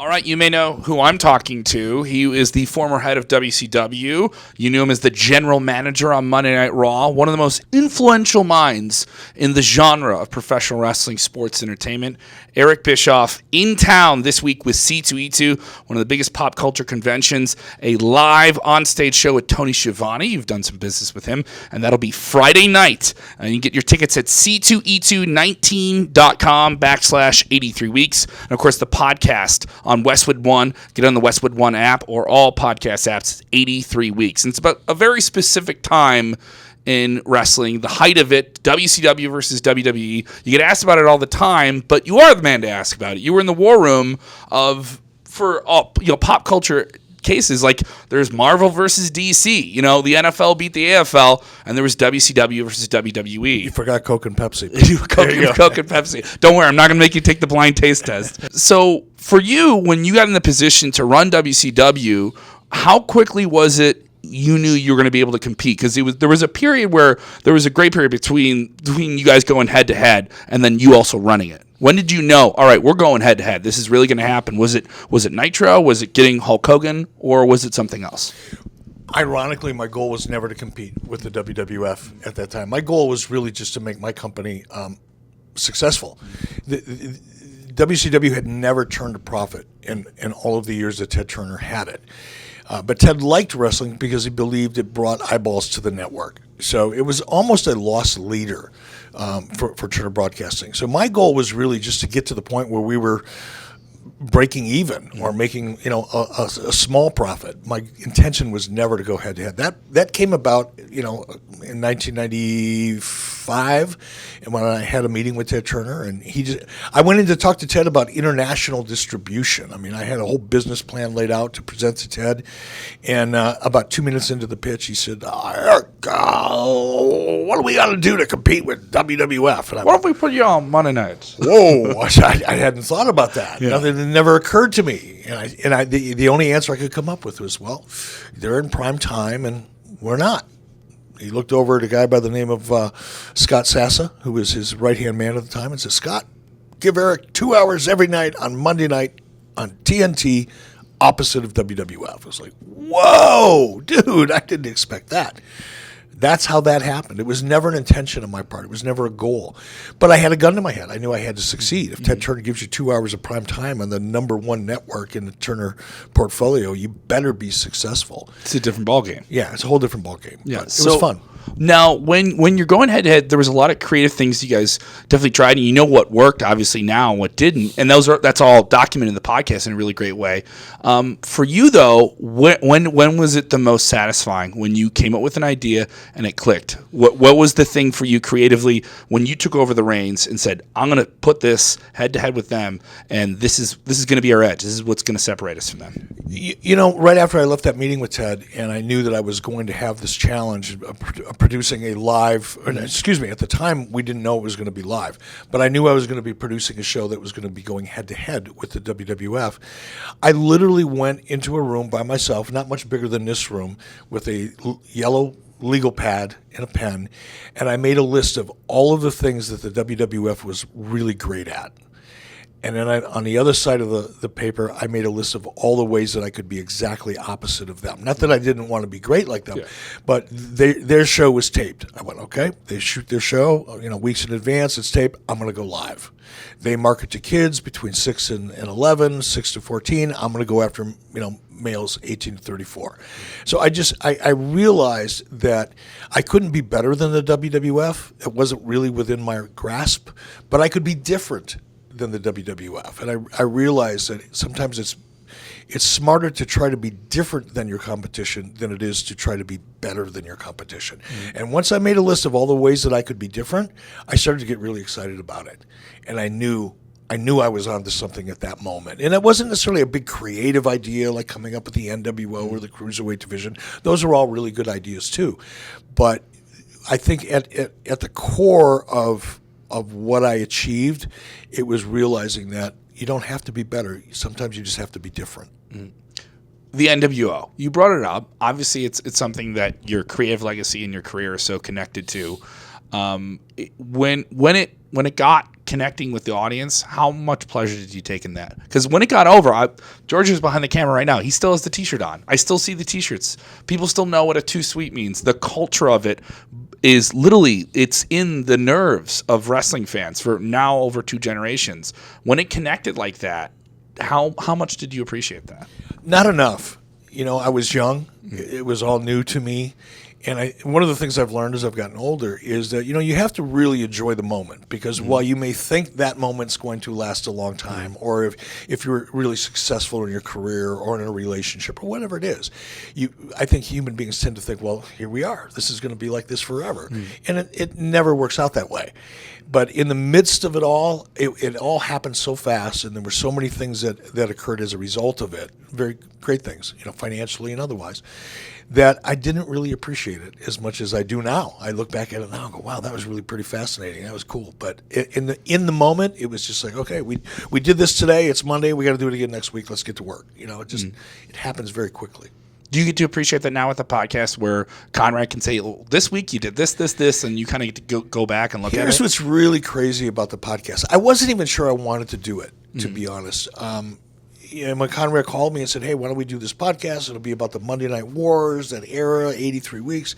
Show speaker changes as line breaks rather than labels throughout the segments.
All right, you may know who I'm talking to. He is the former head of WCW. You knew him as the general manager on Monday Night Raw, one of the most influential minds in the genre of professional wrestling sports entertainment. Eric Bischoff in town this week with C2E2, one of the biggest pop culture conventions, a live on-stage show with Tony Schiavone. You've done some business with him, and that'll be Friday night. And you can get your tickets at c2e219.com/83weeks. And, of course, the podcast on Westwood One. Get on the Westwood One app or all podcast apps. It's 83 weeks. And it's about a very specific time in wrestling, the height of it, WCW versus WWE. You get asked about it all the time, but you are the man to ask about it. You were in the war room for pop culture cases. Like there's Marvel versus DC. The NFL beat the AFL, and there was WCW versus WWE.
You forgot Coke and Pepsi.
Coke and Pepsi. Don't worry, I'm not going to make you take the blind taste test. So for you, when you got in the position to run WCW, how quickly was it you knew you were going to be able to compete? Because there was a period where there was a great period between you guys going head to head and then you also running it. When did you know, all right, we're going head to head, this is really going to happen? Was it Nitro? Was it getting Hulk Hogan? Or was it something else?
Ironically, my goal was never to compete with the WWF at that time. My goal was really just to make my company successful. The WCW had never turned a profit in all of the years that Ted Turner had it. But Ted liked wrestling because he believed it brought eyeballs to the network. So it was almost a lost leader for Turner Broadcasting. So my goal was really just to get to the point where we were breaking even or making a small profit. My intention was never to go head to head. That came about in 1995, and when I had a meeting with Ted Turner, and I went in to talk to Ted about international distribution. I mean, I had a whole business plan laid out to present to Ted, and about 2 minutes into the pitch, he said, "Eric, what do we got to do to compete with WWF?" And
what if we put you on Monday nights?
Whoa, I hadn't thought about that. Yeah. It never occurred to me, and the only answer I could come up with was, well, they're in prime time and we're not. He looked over at a guy by the name of Scott Sassa, who was his right-hand man at the time, and said, "Scott, give Eric 2 hours every night on Monday night on TNT opposite of WWF." I was like, whoa, dude, I didn't expect that. That's how that happened. It was never an intention on my part. It was never a goal. But I had a gun to my head. I knew I had to succeed. If Ted Turner gives you 2 hours of prime time on the number one network in the Turner portfolio, you better be successful.
It's a different ballgame.
Yeah, it's a whole different ballgame.
Yeah,
it was fun.
Now, when you're going head to head, there was a lot of creative things you guys definitely tried, and you know what worked, obviously, now and what didn't, and that's all documented in the podcast in a really great way. For you, though, when was it the most satisfying? When you came up with an idea and it clicked? What was the thing for you creatively when you took over the reins and said, "I'm going to put this head to head with them, and this is going to be our edge. This is what's going to separate us from them"?
Right after I left that meeting with Ted, and I knew that I was going to have this challenge of producing a live, at the time we didn't know it was going to be live, but I knew I was going to be producing a show that was going to be going head to head with the WWF. I literally went into a room by myself, not much bigger than this room, with a yellow legal pad and a pen, and I made a list of all of the things that the WWF was really great at. And then on the other side of the paper, I made a list of all the ways that I could be exactly opposite of them. Not that I didn't want to be great like them, but their show was taped. I went, okay, they shoot their show, weeks in advance, it's taped, I'm going to go live. They market to kids between 6 and 11, 6 to 14, I'm going to go after, males 18 to 34. So I realized that I couldn't be better than the WWF. It wasn't really within my grasp, but I could be different than the WWF, and I realized that sometimes it's smarter to try to be different than your competition than it is to try to be better than your competition. Mm-hmm. And once I made a list of all the ways that I could be different, I started to get really excited about it, and I knew I was onto something at that moment. And it wasn't necessarily a big creative idea like coming up with the NWO or the Cruiserweight division. Those are all really good ideas too, but I think at the core of what I achieved, it was realizing that you don't have to be better. Sometimes you just have to be different.
Mm. The NWO, you brought it up. Obviously, it's something that your creative legacy and your career are so connected to. When it got connecting with the audience, how much pleasure did you take in that? Because when it got over, George is behind the camera right now. He still has the T-shirt on. I still see the T-shirts. People still know what a Too Sweet means. The culture of it is literally, it's in the nerves of wrestling fans for now over 2 generations. When it connected like that, how much did you appreciate that?
Not enough. I was young. It was all new to me. And one of the things I've learned as I've gotten older is that, you have to really enjoy the moment, because while you may think that moment's going to last a long time, or if you're really successful in your career or in a relationship or whatever it is, I think human beings tend to think, well, here we are. This is going to be like this forever. And it never works out that way. But in the midst of it all, it all happened so fast, and there were so many things that occurred as a result of it, very great things, financially and otherwise, that I didn't really appreciate it as much as I do now. I look back at it now and go, wow, that was really pretty fascinating. That was cool. But in the moment, it was just like, okay, we did this today. It's Monday. We got to do it again next week. Let's get to work. It happens very quickly.
Do you get to appreciate that now with the podcast, where Conrad can say, well, this week you did this, and you kind of get to go back and look at it?
Here's what's really crazy about the podcast. I wasn't even sure I wanted to do it, to be honest. When Conrad called me and said, hey, why don't we do this podcast? It'll be about the Monday Night Wars, that era, 83 weeks.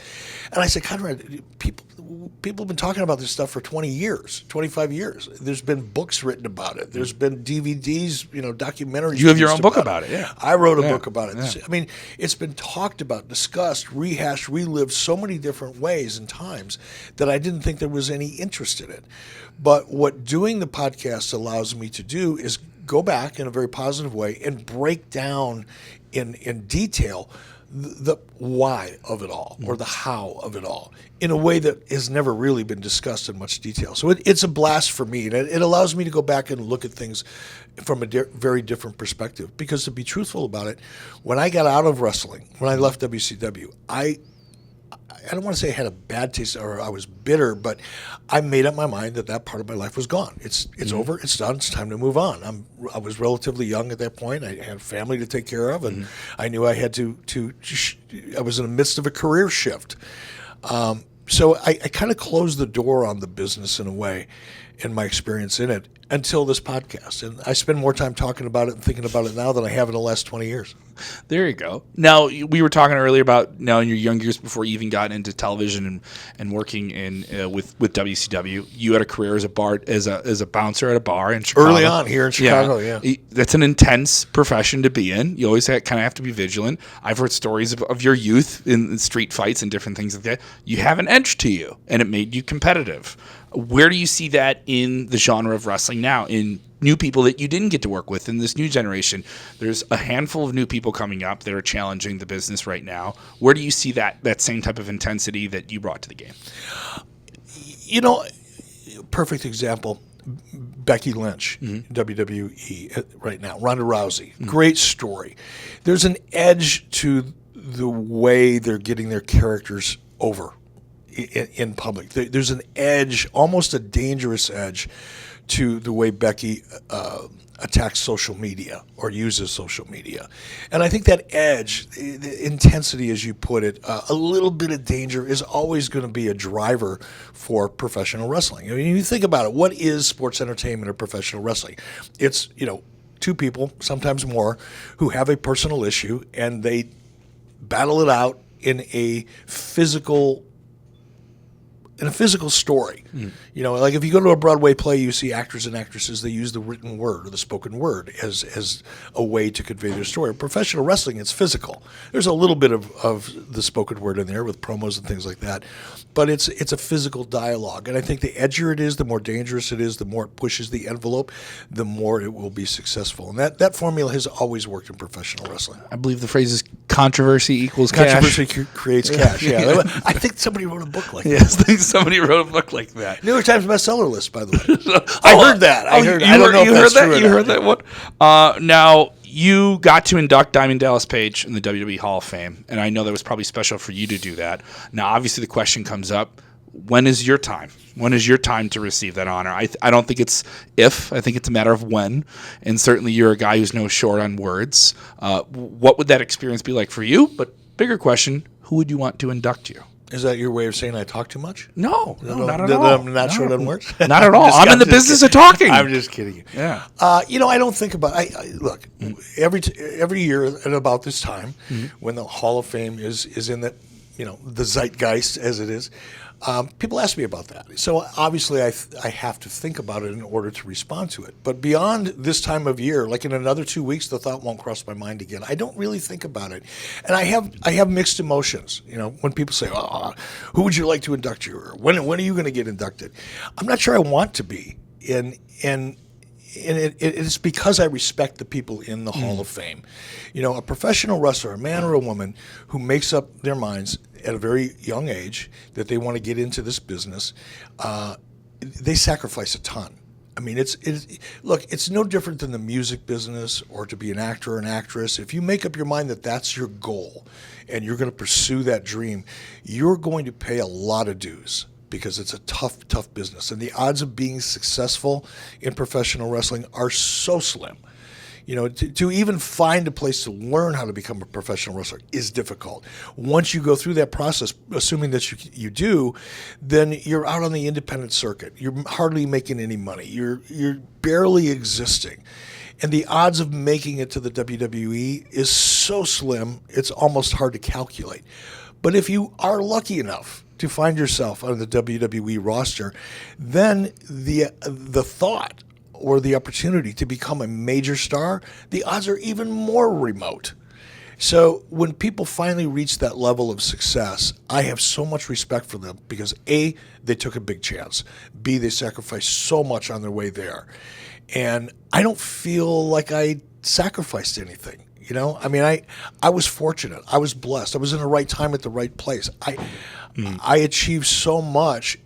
And I said, Conrad, people have been talking about this stuff for 20 years, 25 years. There's been books written about it. There's been DVDs, documentaries.
You have your own book about it, yeah.
I wrote a book about it.
Yeah.
I mean, it's been talked about, discussed, rehashed, relived so many different ways and times that I didn't think there was any interest in it. But what doing the podcast allows me to do is go back in a very positive way and break down in detail the why of it all, or the how of it all, in a way that has never really been discussed in much detail. So it's a blast for me, and it allows me to go back and look at things from a very different perspective. Because to be truthful about it, when I got out of wrestling, when I left WCW, I don't want to say I had a bad taste or I was bitter, but I made up my mind that part of my life was gone. It's over. It's done. It's time to move on. I was relatively young at that point. I had a family to take care of, and I knew I had to I was in the midst of a career shift. So I kind of closed the door on the business in a way, in my experience in it, until this podcast. And I spend more time talking about it and thinking about it now than I have in the last 20 years.
There you go. Now, we were talking earlier about now in your young years before you even got into television and working with WCW. You had a career as a bouncer at a bar in Chicago.
Early on here in Chicago, yeah.
That's an intense profession to be in. You always kind of have to be vigilant. I've heard stories of your youth in street fights and different things like that. You have an edge to you, and it made you competitive. Where do you see that in the genre of wrestling now, in new people that you didn't get to work with in this new generation? There's a handful of new people coming up that are challenging the business right now. Where do you see that same type of intensity that you brought to the game?
Perfect example, Becky Lynch, WWE right now, Ronda Rousey, great story. There's an edge to the way they're getting their characters over in public. There's an edge, almost a dangerous edge, to the way Becky attacks social media or uses social media. And I think that edge, the intensity, as you put it, a little bit of danger is always going to be a driver for professional wrestling. I mean, you think about it, what is sports entertainment or professional wrestling? It's, two people, sometimes more, who have a personal issue and they battle it out in a physical story. Like if you go to a Broadway play, you see actors and actresses, they use the written word or the spoken word as a way to convey their story. Professional wrestling, it's physical. There's a little bit of the spoken word in there with promos and things like that, but it's a physical dialogue. And I think the edgier it is, the more dangerous it is, the more it pushes the envelope, the more it will be successful. And that formula has always worked in professional wrestling.
I believe the phrase is controversy equals cash.
Controversy creates cash, yeah. I think somebody wrote a book like that.
Yes, I think somebody wrote a book like that.
New York Times bestseller list, by the way. I heard that. I don't know if that's true or not.
You heard that one? Now, you got to induct Diamond Dallas Page in the WWE Hall of Fame, and I know that was probably special for you to do that. Now, obviously, the question comes up, when is your time? When is your time to receive that honor? I don't think it's if. I think it's a matter of when. And certainly you're a guy who's no short on words. What would that experience be like for you? But bigger question, who would you want to induct you?
Is that your way of saying I talk too much?
No, not at all.
I'm not sure that works?
Not at all. I'm in the business of talking.
I'm just kidding you.
Yeah.
I don't think about look, every year at about this time, when the Hall of Fame is in that, the zeitgeist as it is, people ask me about that. So obviously I have to think about it in order to respond to it. But beyond this time of year, like in another 2 weeks, the thought won't cross my mind again. I don't really think about it. And I have mixed emotions. When people say, who would you like to induct you? Or when are you going to get inducted? I'm not sure I want to be. And it's because I respect the people in the Hall of Fame. A professional wrestler, a man or a woman who makes up their minds at a very young age that they want to get into this business, they sacrifice a ton. I mean, it's no different than the music business or to be an actor or an actress. If you make up your mind that that's your goal and you're going to pursue that dream, you're going to pay a lot of dues, because it's a tough business. And the odds of being successful in professional wrestling are so slim. To even find a place to learn how to become a professional wrestler is difficult. Once you go through that process, assuming that you do, then you're out on the independent circuit. You're hardly making any money. You're barely existing. And the odds of making it to the WWE is so slim, it's almost hard to calculate. But if you are lucky enough to find yourself on the WWE roster, then the thought or the opportunity to become a major star, the odds are even more remote. So when people finally reach that level of success, I have so much respect for them because A, they took a big chance. B, they sacrificed so much on their way there. And I don't feel like I sacrificed anything. I mean, I was fortunate. I was blessed. I was in the right time at the right place. I achieved so much,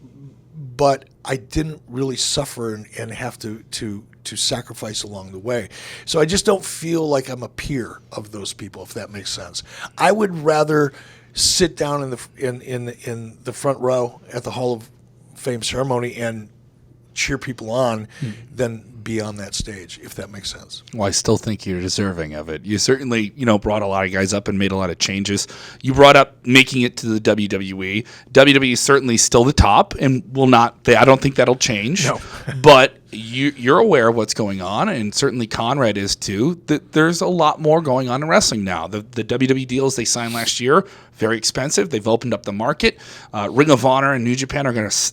but I didn't really suffer and have to sacrifice along the way. So I just don't feel like I'm a peer of those people, if that makes sense. I would rather sit down in the front row at the Hall of Fame ceremony and cheer people on than be on that stage, if that makes sense.
Well, I still think you're deserving of it. You certainly, brought a lot of guys up and made a lot of changes. You brought up making it to the WWE. WWE is certainly still the top and will not, I don't think that'll change.
No.
But you're aware of what's going on, and certainly Conrad is too, that there's a lot more going on in wrestling now. The WWE deals they signed last year, very expensive. They've opened up the market. Ring of Honor and New Japan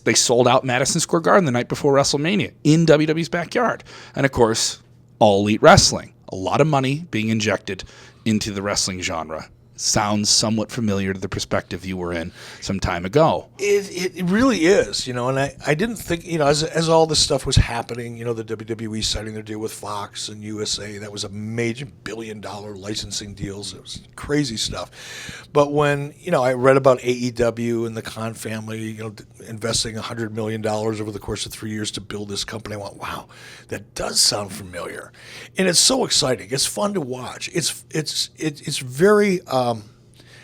they sold out Madison Square Garden the night before WrestleMania in WWE's backyard. And of course, All Elite Wrestling. A lot of money being injected into the wrestling genre. Sounds somewhat familiar to the perspective you were in some time ago.
It really is, and I didn't think, as all this stuff was happening, the WWE signing their deal with Fox and USA, that was a major billion-dollar licensing deals. It was crazy stuff. But when, I read about AEW and the Khan family, investing $100 million over the course of 3 years to build this company, I went, wow, that does sound familiar. And it's so exciting. It's fun to watch. It's very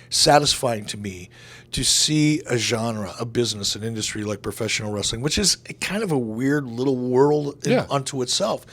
satisfying to me to see a genre, a business, an industry like professional wrestling, which is kind of a weird little world unto itself,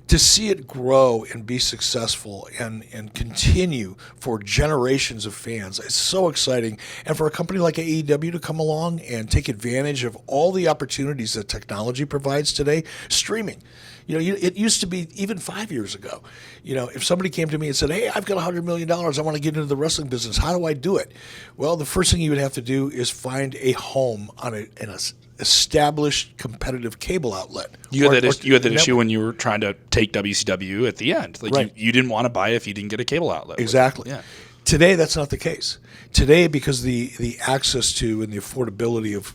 to see it grow and be successful and continue for generations of fans. It's so exciting. And for a company like AEW to come along and take advantage of all the opportunities that technology provides today, streaming. It used to be, even 5 years ago, if somebody came to me and said, hey, I've got $100 million, I want to get into the wrestling business, how do I do it? Well, the first thing you would have to do is find a home on an established competitive cable outlet.
You had that issue when you were trying to take WCW at the end.
Right.
You didn't want to buy it if you didn't get a cable outlet.
Exactly.
Yeah.
Today, that's not the case. Today, because the access to and the affordability of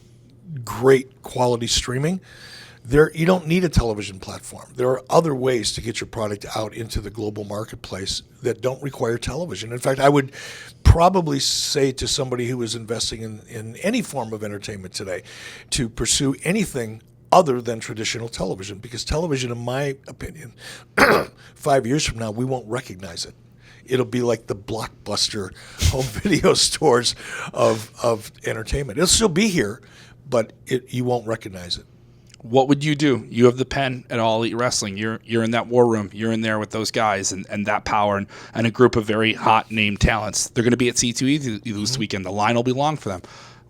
great quality streaming, you don't need a television platform. There are other ways to get your product out into the global marketplace that don't require television. In fact, I would probably say to somebody who is investing in any form of entertainment today to pursue anything other than traditional television, because television, in my opinion, 5 years from now, we won't recognize it. It'll be like the Blockbuster home video stores of entertainment. It'll still be here, but you won't recognize it.
What would you do? You have the pen at All Elite Wrestling. You're in that war room. You're in there with those guys and that power and a group of very hot name talents. They're going to be at C2E this weekend. The line will be long for them.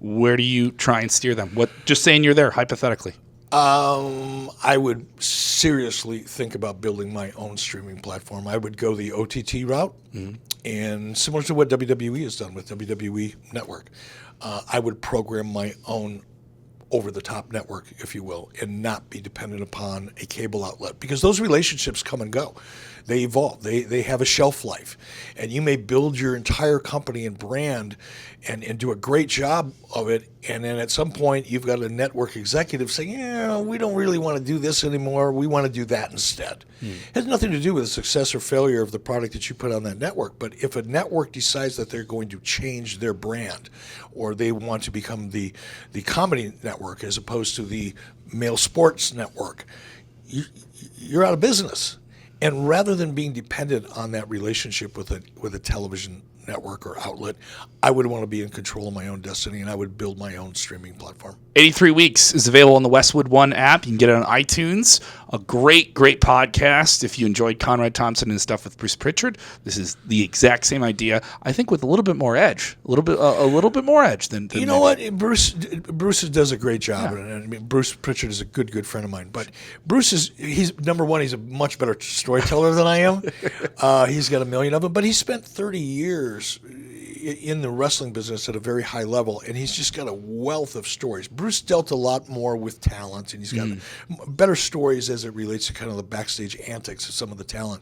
where do you try and steer them? Just saying you're there, hypothetically.
I would seriously think about building my own streaming platform. I would go the OTT route, and similar to what WWE has done with WWE Network, I would program my own over-the-top network, if you will, and not be dependent upon a cable outlet, because those relationships come and go. They evolve. They have a shelf life, and you may build your entire company and brand and do a great job of it, and then at some point you've got a network executive saying, yeah, we don't really want to do this anymore. We want to do that instead. It has nothing to do with the success or failure of the product that you put on that network, but if a network decides that they're going to change their brand, or they want to become the comedy network as opposed to the male sports network, you're out of business. And rather than being dependent on that relationship with a television network or outlet, I would want to be in control of my own destiny, and I would build my own streaming platform.
83 Weeks is available on the Westwood One app. You can get it on iTunes. A great, great podcast. If you enjoyed Conrad, Thompson, and stuff with Bruce Pritchard, this is the exact same idea. I think with a little bit more edge, a little bit more edge than
you know what, Bruce does a great job, and I mean, Bruce Pritchard is a good friend of mine. But Bruce he's number one. He's a much better storyteller than I am. He's got a million of them, but he spent 30 years in the wrestling business at a very high level, and he's just got a wealth of stories. Bruce dealt a lot more with talent, and he's got better stories as it relates to kind of the backstage antics of some of the talent.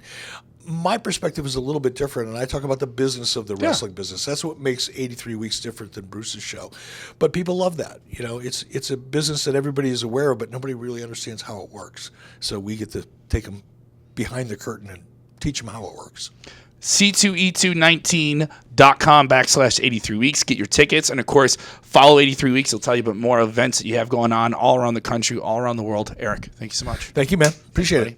My perspective is a little bit different, and I talk about the business of the wrestling business. That's what makes 83 Weeks different than Bruce's show. But people love that. You know, it's a business that everybody is aware of, but nobody really understands how it works. So we get to take them behind the curtain and teach them how it works.
C2E219.com/83 weeks. Get your tickets. And, of course, follow 83 Weeks. It'll tell you about more events that you have going on all around the country, all around the world. Eric, thank you so much.
Thank you, man. Appreciate it.